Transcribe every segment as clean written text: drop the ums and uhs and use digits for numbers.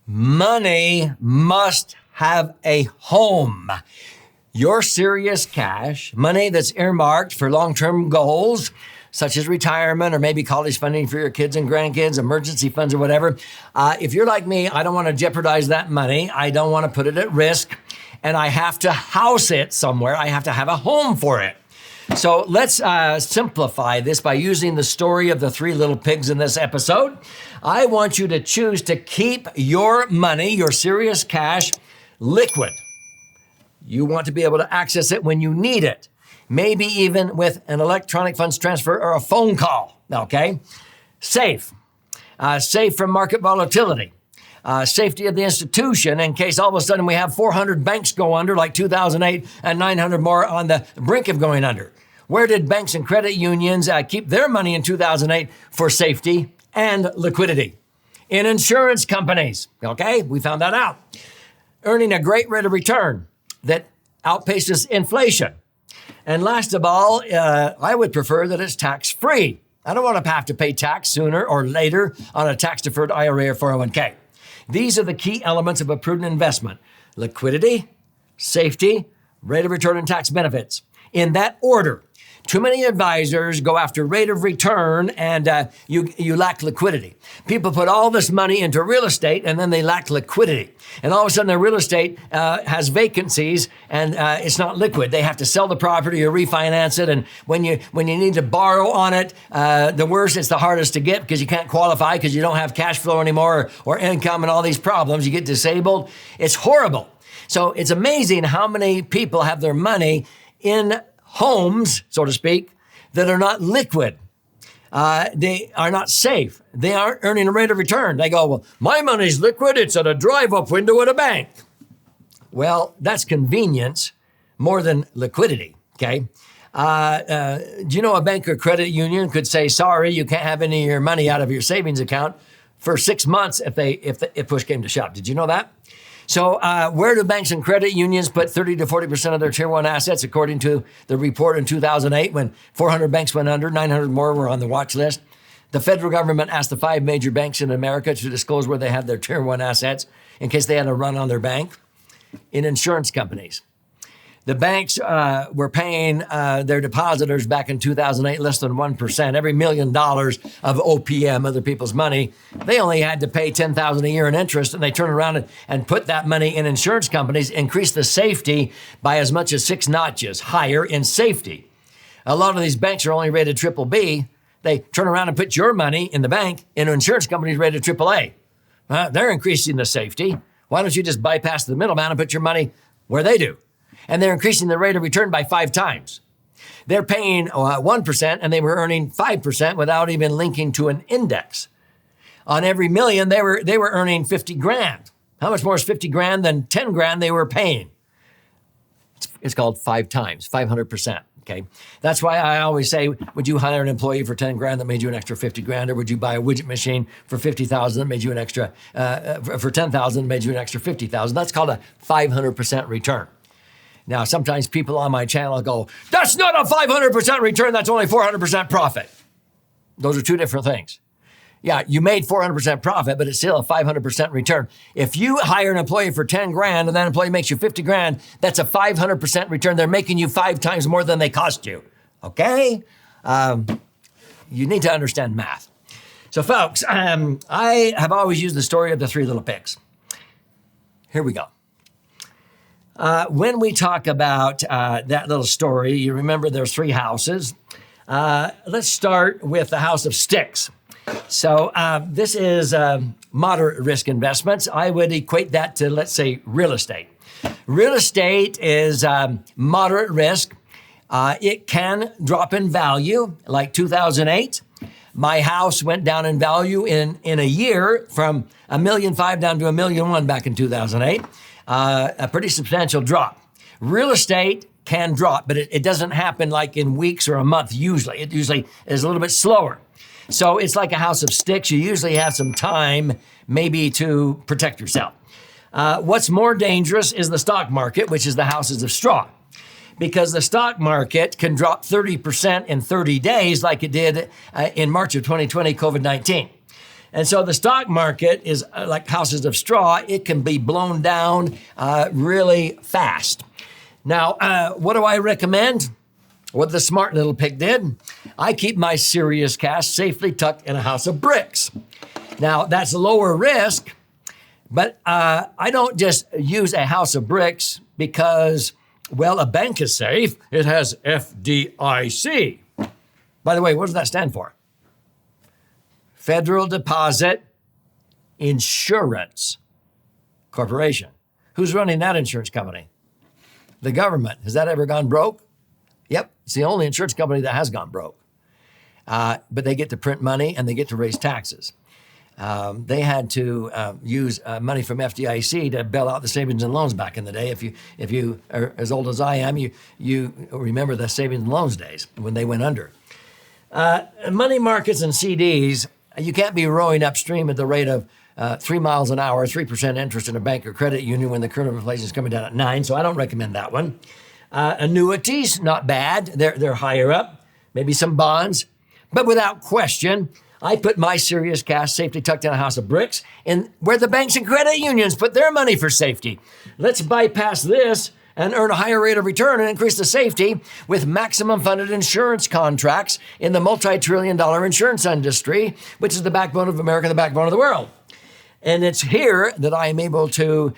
Money must have a home. Your serious cash, money that's earmarked for long-term goals, such as retirement or maybe college funding for your kids and grandkids, emergency funds or whatever. If you're like me, I don't want to jeopardize that money. I don't want to put it at risk, and I have to house it somewhere. I have to have a home for it. So let's simplify this by using the story of the three little pigs in this episode. I want you to choose to keep your money, your serious cash, liquid. You want to be able to access it when you need it, maybe even with an electronic funds transfer or a phone call, okay? Safe from market volatility. Safety of the institution in case all of a sudden we have 400 banks go under like 2008 and 900 more on the brink of going under. Where did banks and credit unions keep their money in 2008 for safety and liquidity? In insurance companies, okay? We found that out. Earning a great rate of return that outpaces inflation. And last of all, I would prefer that it's tax-free. I don't want to have to pay tax sooner or later on a tax-deferred IRA or 401k. These are the key elements of a prudent investment: liquidity, safety, rate of return, and tax benefits. In that order. Too many advisors go after rate of return and you lack liquidity. People put all this money into real estate and then they lack liquidity. And all of a sudden their real estate has vacancies and it's not liquid. They have to sell the property or refinance it. And when you need to borrow on it, the worse, it's the hardest to get because you can't qualify because you don't have cash flow anymore or income and all these problems. You get disabled. It's horrible. So it's amazing how many people have their money in homes, so to speak, that are not liquid. They are not safe. They aren't earning a rate of return. They go, well, my money's liquid. It's at a drive-up window at a bank. Well, that's convenience more than liquidity, okay? Do you know a bank or credit union could say, sorry, you can't have any of your money out of your savings account for 6 months if push came to shove. Did you know that? So where do banks and credit unions put 30 to 40% of their Tier 1 assets, according to the report in 2008 when 400 banks went under, 900 more were on the watch list? The federal government asked the 5 major banks in America to disclose where they had their Tier 1 assets in case they had a run on their bank. In insurance companies. The banks were paying their depositors back in 2008 less than 1%. Every $1 million of OPM, other people's money, they only had to pay $10,000 a year in interest, and they turn around and put that money in insurance companies, increase the safety by as much as 6 notches higher in safety. A lot of these banks are only rated triple B. They turn around and put your money in the bank in insurance companies rated triple A. They're increasing the safety. Why don't you just bypass the middleman and put your money where they do? And they're increasing the rate of return by 5 times. They're paying 1% and they were earning 5% without even linking to an index. On every million, they were earning 50 grand. How much more is 50 grand than 10 grand they were paying? It's called 5 times, 500%. Okay. That's why I always say, would you hire an employee for 10 grand that made you an extra 50 grand? Or would you buy a widget machine for 50,000 that made you an extra, for 10,000 that made you an extra 50,000? That's called a 500% return. Now, sometimes people on my channel go, that's not a 500% return, that's only 400% profit. Those are 2 different things. Yeah, you made 400% profit, but it's still a 500% return. If you hire an employee for 10 grand and that employee makes you 50 grand, that's a 500% return. They're making you 5 times more than they cost you, okay? You need to understand math. So folks, I have always used the story of the 3 little pigs. Here we go. When we talk about that little story, you remember there's 3 houses. Let's start with the house of sticks. So this is moderate risk investments. I would equate that to, let's say, real estate. Real estate is moderate risk. It can drop in value, like 2008. My house went down in value in a year from $1.5 million down to $1.1 million back in 2008. A pretty substantial drop. Real estate can drop, but it doesn't happen like in weeks or a month usually. It usually is a little bit slower. So it's like a house of sticks. You usually have some time maybe to protect yourself. What's more dangerous is the stock market, which is the houses of straw. Because the stock market can drop 30% in 30 days like it did in March of 2020, COVID-19. And so the stock market is like houses of straw. It can be blown down really fast. Now, what do I recommend? What the smart little pig did? I keep my serious cash safely tucked in a house of bricks. Now, that's lower risk, but I don't just use a house of bricks because, well, a bank is safe. It has FDIC. By the way, what does that stand for? Federal Deposit Insurance Corporation. Who's running that insurance company? The government. Has that ever gone broke? Yep, it's the only insurance company that has gone broke. But they get to print money and they get to raise taxes. They had to use money from FDIC to bail out the savings and loans back in the day. If you are as old as I am, you remember the savings and loans days when they went under. Money markets and CDs, you can't be rowing upstream at the rate of 3 miles an hour, 3% interest in a bank or credit union when the current inflation is coming down at 9. So I don't recommend that one. Annuities, not bad. They're higher up. Maybe some bonds. But without question, I put my serious cash safely tucked in a house of bricks in where the banks and credit unions put their money for safety. Let's bypass this and earn a higher rate of return and increase the safety with maximum funded insurance contracts in the multi-trillion-dollar insurance industry, which is the backbone of America, the backbone of the world. And it's here that I am able to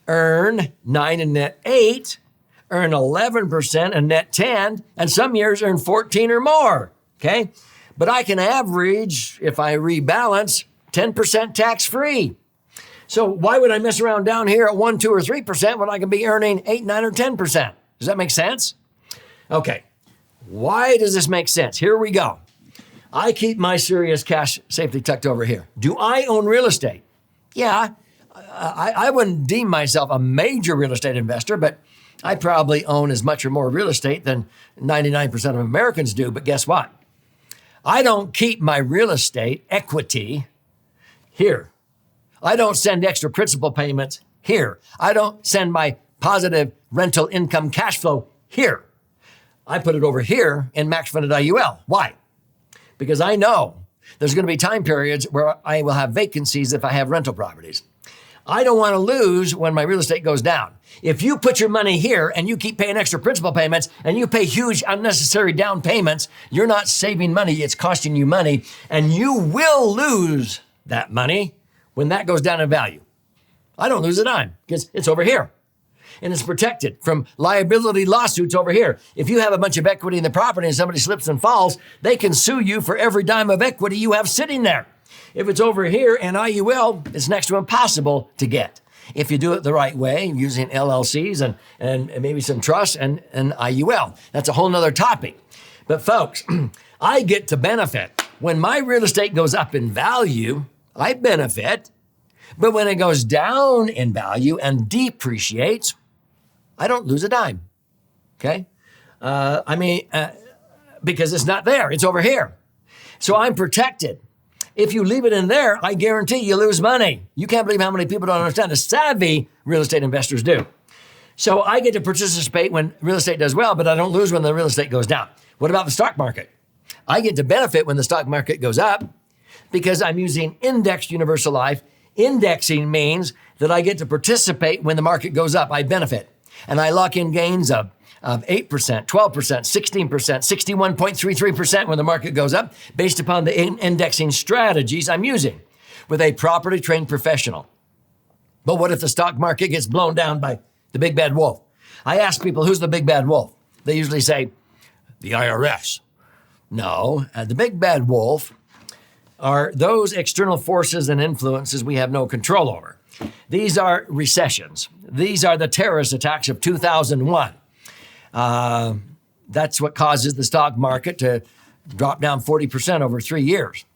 earn 9 and net 8, earn 11% and net 10, and some years earn 14 or more, okay? But I can average, if I rebalance, 10% tax-free. So why would I mess around down here at 1, 2, or 3% when I can be earning 8, 9, or 10%? Does that make sense? Okay, why does this make sense? Here we go. I keep my serious cash safely tucked over here. Do I own real estate? Yeah, I wouldn't deem myself a major real estate investor, but I probably own as much or more real estate than 99% of Americans do. But guess what? I don't keep my real estate equity here. I don't send extra principal payments here. I don't send my positive rental income cash flow here. I put it over here in max funded IUL. Why? Because I know there's going to be time periods where I will have vacancies if I have rental properties. I don't want to lose when my real estate goes down. If you put your money here and you keep paying extra principal payments and you pay huge unnecessary down payments, you're not saving money, it's costing you money, and you will lose that money when that goes down in value. I don't lose a dime because it's over here. And it's protected from liability lawsuits over here. If you have a bunch of equity in the property and somebody slips and falls, they can sue you for every dime of equity you have sitting there. If it's over here in IUL, it's next to impossible to get. If you do it the right way, using LLCs and maybe some trusts and IUL. That's a whole nother topic. But folks, I get to benefit. When my real estate goes up in value, I benefit. But when it goes down in value and depreciates, I don't lose a dime, okay? Because it's not there, it's over here. So I'm protected. If you leave it in there, I guarantee you lose money. You can't believe how many people don't understand. The savvy real estate investors do. So I get to participate when real estate does well, but I don't lose when the real estate goes down. What about the stock market? I get to benefit when the stock market goes up because I'm using indexed universal life. Indexing means that I get to participate when the market goes up. I benefit. And I lock in gains of 8%, 12%, 16%, 61.33% when the market goes up based upon the indexing strategies I'm using with a properly trained professional. But what if the stock market gets blown down by the big bad wolf? I ask people, who's the big bad wolf? They usually say, the IRS. No, the big bad wolf are those external forces and influences we have no control over. These are recessions. These are the terrorist attacks of 2001. That's what causes the stock market to drop down 40% over 3 years.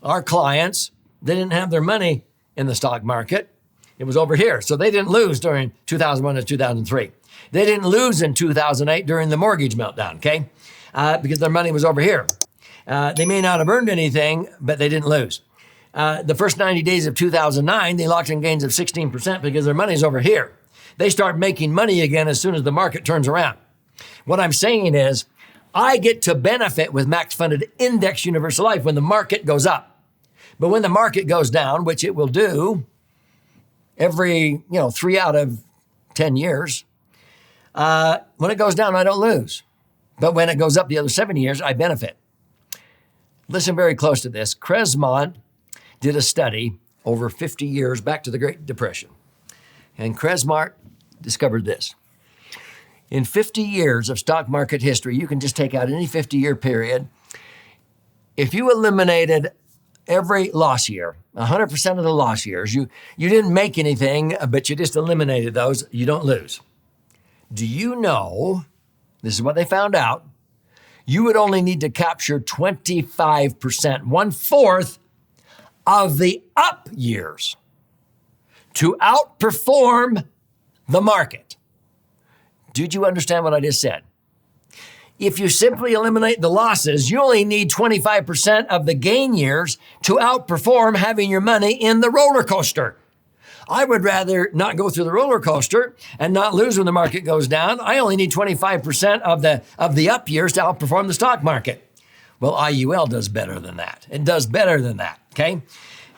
Our clients, they didn't have their money in the stock market. It was over here. So they didn't lose during 2001 to 2003. They didn't lose in 2008 during the mortgage meltdown, okay? Because their money was over here. They may not have earned anything, but they didn't lose. The first 90 days of 2009, they locked in gains of 16% because their money's over here. They start making money again as soon as the market turns around. What I'm saying is, I get to benefit with max funded index universal life when the market goes up. But when the market goes down, which it will do every, 3 out of 10 years, when it goes down, I don't lose. But when it goes up the other 7 years, I benefit. Listen very close to this. Cresmont did a study over 50 years back to the Great Depression. And Cresmont discovered this. In 50 years of stock market history, you can just take out any 50-year period. If you eliminated every loss year, 100% of the loss years, you didn't make anything, but you just eliminated those, you don't lose. Do you know, this is what they found out, you would only need to capture 25%, 1/4 of the up years to outperform the market. Did you understand what I just said? If you simply eliminate the losses, you only need 25% of the gain years to outperform having your money in the roller coaster. I would rather not go through the roller coaster and not lose when the market goes down. I only need 25% of the up years to outperform the stock market. Well, IUL does better than that. It does better than that, okay?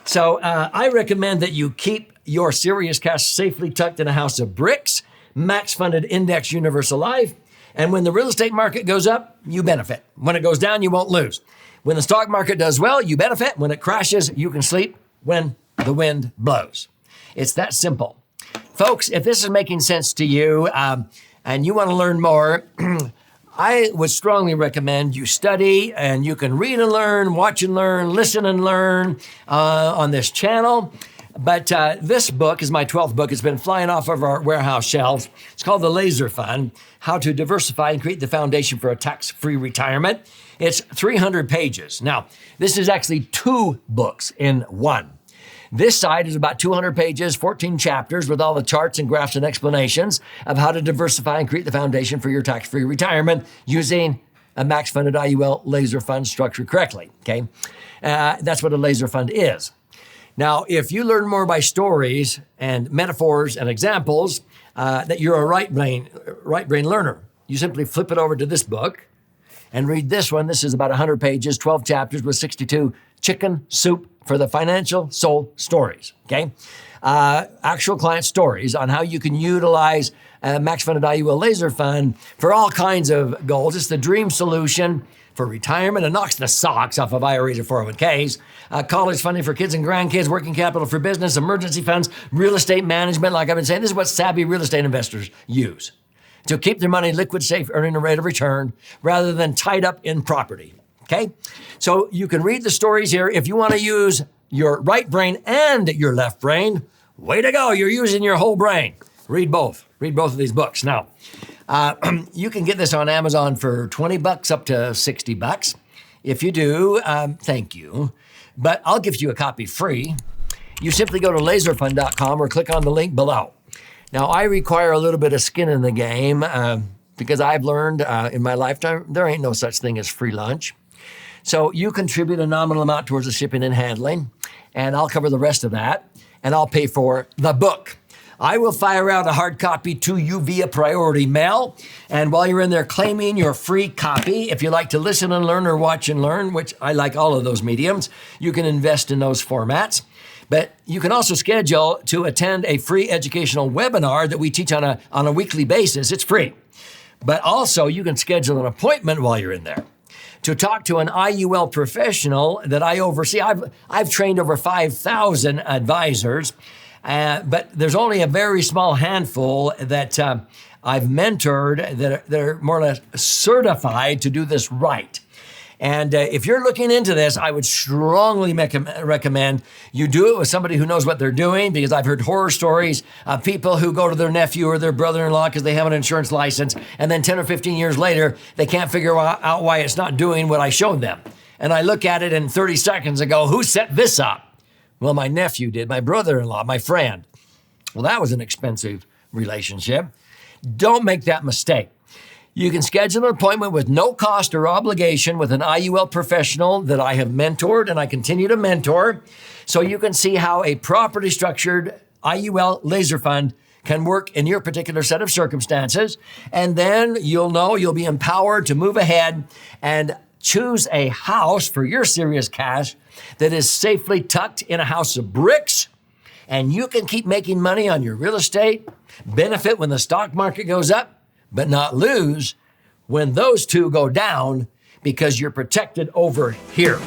So I recommend that you keep your serious cash safely tucked in a house of bricks, max-funded index universal life, and when the real estate market goes up, you benefit. When it goes down, you won't lose. When the stock market does well, you benefit. When it crashes, you can sleep when the wind blows. It's that simple. Folks, if this is making sense to you and you want to learn more, I would strongly recommend you study, and you can read and learn, watch and learn, listen and learn on this channel. But this book is my 12th book. It's been flying off of our warehouse shelves. It's called The Laser Fund, How to Diversify and Create the Foundation for a Tax-Free Retirement. It's 300 pages. Now, this is actually 2 books in one. This side is about 200 pages, 14 chapters with all the charts and graphs and explanations of how to diversify and create the foundation for your tax-free retirement using a max-funded IUL laser fund structured correctly, okay? That's what a laser fund is. Now, if you learn more by stories and metaphors and examples, that you're a right brain learner, you simply flip it over to this book and read this one. This is about 100 pages, 12 chapters with 62 chicken soup for the financial soul stories, okay? Actual client stories on how you can utilize a max-funded IUL laser fund for all kinds of goals. It's the dream solution for retirement. It knocks the socks off of IRAs or 401ks, college funding for kids and grandkids, working capital for business, emergency funds, real estate management. Like I've been saying, this is what savvy real estate investors use to keep their money liquid, safe, earning a rate of return rather than tied up in property. Okay? So you can read the stories here. If you want to use your right brain and your left brain, way to go. You're using your whole brain. Read both. Read both of these books. Now, you can get this on Amazon for $20 up to $60. If you do, thank you. But I'll give you a copy free. You simply go to laserfund.com or click on the link below. Now, I require a little bit of skin in the game because I've learned in my lifetime, there ain't no such thing as free lunch. So you contribute a nominal amount towards the shipping and handling, and I'll cover the rest of that, and I'll pay for the book. I will fire out a hard copy to you via priority mail, and while you're in there claiming your free copy, if you like to listen and learn or watch and learn, which I like all of those mediums, you can invest in those formats. But you can also schedule to attend a free educational webinar that we teach on a weekly basis. It's free. But also you can schedule an appointment while you're in there to talk to an IUL professional that I oversee. I've trained over 5,000 advisors, but there's only a very small handful that I've mentored that are more or less certified to do this right. And if you're looking into this, I would strongly recommend you do it with somebody who knows what they're doing, because I've heard horror stories of people who go to their nephew or their brother-in-law because they have an insurance license, and then 10 or 15 years later, they can't figure out why it's not doing what I showed them. And I look at it in 30 seconds and go, who set this up? Well, my nephew did, my brother-in-law, my friend. Well, that was an expensive relationship. Don't make that mistake. You can schedule an appointment with no cost or obligation with an IUL professional that I have mentored and I continue to mentor, so you can see how a properly structured IUL laser fund can work in your particular set of circumstances. And then you'll know you'll be empowered to move ahead and Choose a house for your serious cash that is safely tucked in a house of bricks, and you can keep making money on your real estate, benefit when the stock market goes up, but not lose when those two go down because you're protected over here.